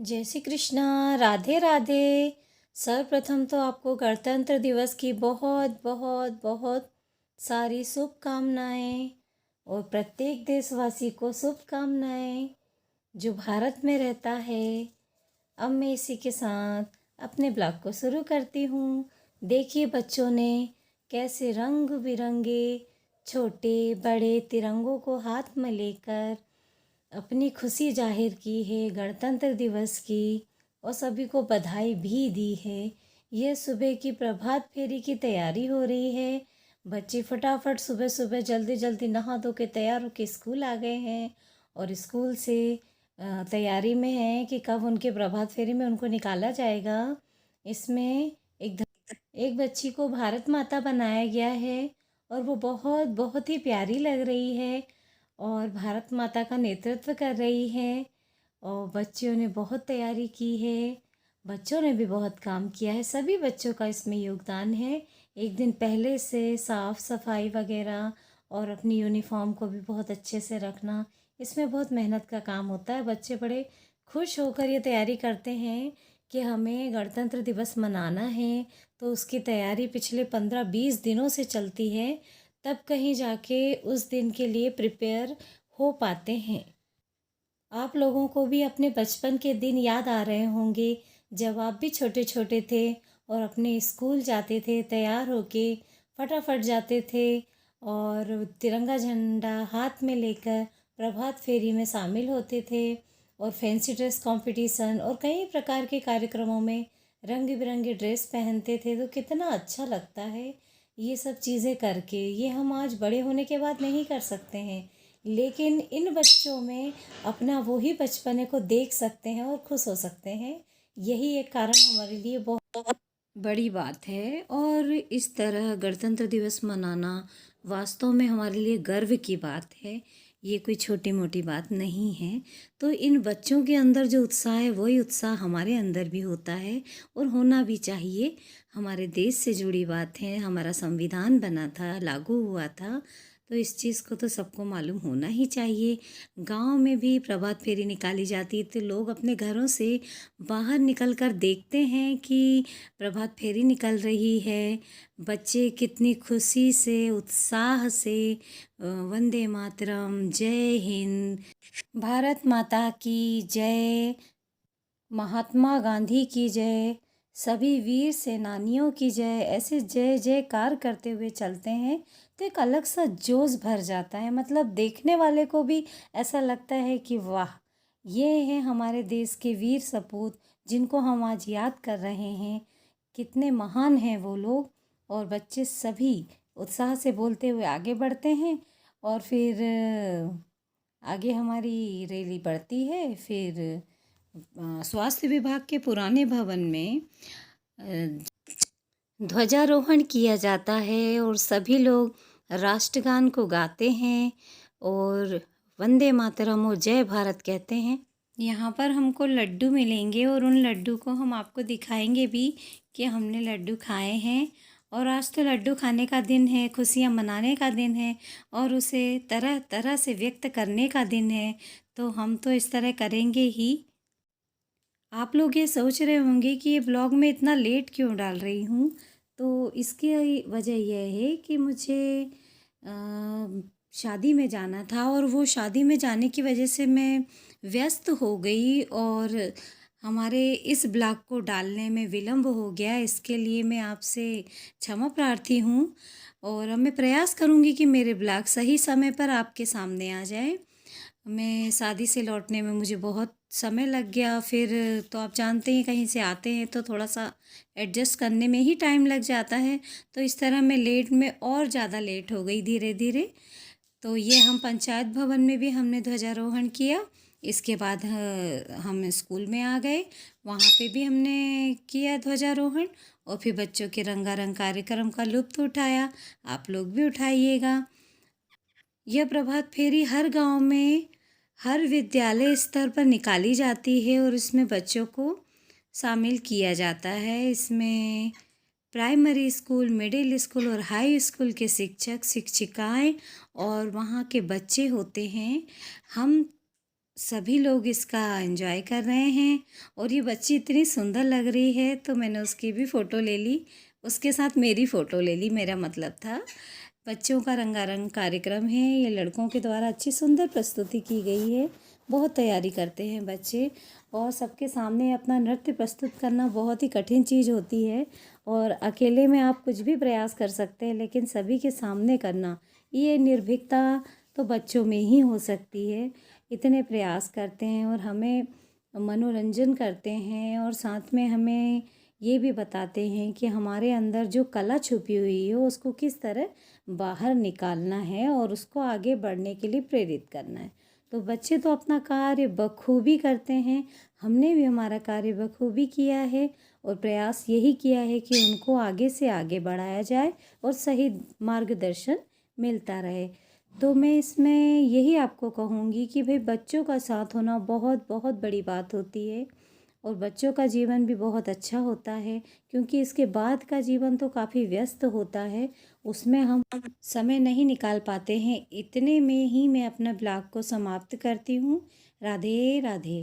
जय श्री कृष्णा। राधे राधे। सर्वप्रथम तो आपको गणतंत्र दिवस की बहुत बहुत बहुत सारी शुभकामनाएं और प्रत्येक देशवासी को शुभकामनाएं जो भारत में रहता है। अब मैं इसी के साथ अपने ब्लॉग को शुरू करती हूँ। देखिए बच्चों ने कैसे रंग बिरंगे छोटे बड़े तिरंगों को हाथ में लेकर अपनी खुशी जाहिर की है गणतंत्र दिवस की, और सभी को बधाई भी दी है। यह सुबह की प्रभात फेरी की तैयारी हो रही है। बच्चे फटाफट सुबह सुबह जल्दी जल्दी नहा धो के तैयार होके स्कूल आ गए हैं और स्कूल से तैयारी में है कि कब उनके प्रभात फेरी में उनको निकाला जाएगा। इसमें एक बच्ची को भारत माता बनाया गया है और वो बहुत बहुत ही प्यारी लग रही है और भारत माता का नेतृत्व कर रही है। और बच्चियों ने बहुत तैयारी की है, बच्चों ने भी बहुत काम किया है, सभी बच्चों का इसमें योगदान है। एक दिन पहले से साफ़ सफाई वगैरह और अपनी यूनिफॉर्म को भी बहुत अच्छे से रखना, इसमें बहुत मेहनत का काम होता है। बच्चे बड़े खुश होकर ये तैयारी करते हैं कि हमें गणतंत्र दिवस मनाना है, तो उसकी तैयारी पिछले 15-20 दिनों से चलती है, तब कहीं जाके उस दिन के लिए प्रिपेयर हो पाते हैं। आप लोगों को भी अपने बचपन के दिन याद आ रहे होंगे जब आप भी छोटे छोटे थे और अपने स्कूल जाते थे, तैयार होके फटाफट जाते थे और तिरंगा झंडा हाथ में लेकर प्रभात फेरी में शामिल होते थे और फैंसी ड्रेस कंपटीशन और कई प्रकार के कार्यक्रमों में रंग बिरंगे ड्रेस पहनते थे। तो कितना अच्छा लगता है ये सब चीज़ें करके। ये हम आज बड़े होने के बाद नहीं कर सकते हैं, लेकिन इन बच्चों में अपना वो ही बचपने को देख सकते हैं और खुश हो सकते हैं। यही एक कारण हमारे लिए बहुत बड़ी बात है। और इस तरह गणतंत्र दिवस मनाना वास्तव में हमारे लिए गर्व की बात है, ये कोई छोटी मोटी बात नहीं है। तो इन बच्चों के अंदर जो उत्साह है वही उत्साह हमारे अंदर भी होता है और होना भी चाहिए। हमारे देश से जुड़ी बात है, हमारा संविधान बना था, लागू हुआ था, तो इस चीज़ को तो सबको मालूम होना ही चाहिए। गांव में भी प्रभात फेरी निकाली जाती है तो लोग अपने घरों से बाहर निकल कर देखते हैं कि प्रभात फेरी निकल रही है। बच्चे कितनी खुशी से उत्साह से वंदे मातरम, जय हिंद, भारत माता की जय, महात्मा गांधी की जय, सभी वीर सेनानियों की जय, ऐसे जय जयकार करते हुए चलते हैं तो एक अलग सा जोश भर जाता है। मतलब देखने वाले को भी ऐसा लगता है कि वाह, ये हैं हमारे देश के वीर सपूत जिनको हम आज याद कर रहे हैं, कितने महान हैं वो लोग। और बच्चे सभी उत्साह से बोलते हुए आगे बढ़ते हैं और फिर आगे हमारी रैली बढ़ती है। फिर स्वास्थ्य विभाग के पुराने भवन में ध्वजारोहण किया जाता है और सभी लोग राष्ट्रगान को गाते हैं और वंदे मातरम और जय भारत कहते हैं। यहाँ पर हमको लड्डू मिलेंगे और उन लड्डू को हम आपको दिखाएंगे भी कि हमने लड्डू खाए हैं। और आज तो लड्डू खाने का दिन है, खुशियाँ मनाने का दिन है और उसे तरह तरह से व्यक्त करने का दिन है, तो हम तो इस तरह करेंगे ही। आप लोग ये सोच रहे होंगे कि ये ब्लॉग में इतना लेट क्यों डाल रही हूँ, तो इसकी वजह यह है कि मुझे शादी में जाना था और वो शादी में जाने की वजह से मैं व्यस्त हो गई और हमारे इस ब्लॉग को डालने में विलम्ब हो गया। इसके लिए मैं आपसे क्षमा प्रार्थी हूँ और अब मैं प्रयास करूँगी कि मेरे ब्लॉग सही समय पर आपके सामने आ जाए। मैं शादी से लौटने में मुझे बहुत समय लग गया, फिर तो आप जानते हैं कहीं से आते हैं तो थोड़ा सा एडजस्ट करने में ही टाइम लग जाता है, तो इस तरह मैं लेट में और ज़्यादा लेट हो गई धीरे धीरे। तो ये हम पंचायत भवन में भी हमने ध्वजारोहण किया, इसके बाद हम स्कूल में आ गए, वहाँ पे भी हमने किया ध्वजारोहण और फिर बच्चों के रंगारंग कार्यक्रम का लुत्फ़ उठाया। आप लोग भी उठाइएगा। यह प्रभात फेरी हर गांव में हर विद्यालय स्तर पर निकाली जाती है और इसमें बच्चों को शामिल किया जाता है। इसमें प्राइमरी स्कूल, मिडिल स्कूल और हाई स्कूल के शिक्षक शिक्षिकाएं और वहाँ के बच्चे होते हैं। हम सभी लोग इसका एंजॉय कर रहे हैं और ये बच्ची इतनी सुंदर लग रही है तो मैंने उसकी भी फ़ोटो ले ली, उसके साथ मेरी फ़ोटो ले ली। मेरा मतलब था बच्चों का रंगारंग कार्यक्रम है, ये लड़कों के द्वारा अच्छी सुंदर प्रस्तुति की गई है। बहुत तैयारी करते हैं बच्चे और सबके सामने अपना नृत्य प्रस्तुत करना बहुत ही कठिन चीज़ होती है और अकेले में आप कुछ भी प्रयास कर सकते हैं, लेकिन सभी के सामने करना, ये निर्भीकता तो बच्चों में ही हो सकती है। इतने प्रयास करते हैं और हमें मनोरंजन करते हैं और साथ में हमें ये भी बताते हैं कि हमारे अंदर जो कला छुपी हुई है उसको किस तरह बाहर निकालना है और उसको आगे बढ़ने के लिए प्रेरित करना है। तो बच्चे तो अपना कार्य बखूबी करते हैं, हमने भी हमारा कार्य बखूबी किया है और प्रयास यही किया है कि उनको आगे से आगे बढ़ाया जाए और सही मार्गदर्शन मिलता रहे। तो मैं इसमें यही आपको कहूँगी कि भाई बच्चों का साथ होना बहुत बहुत बड़ी बात होती है और बच्चों का जीवन भी बहुत अच्छा होता है, क्योंकि इसके बाद का जीवन तो काफ़ी व्यस्त होता है, उसमें हम समय नहीं निकाल पाते हैं। इतने में ही मैं अपना ब्लॉग को समाप्त करती हूँ। राधे राधे।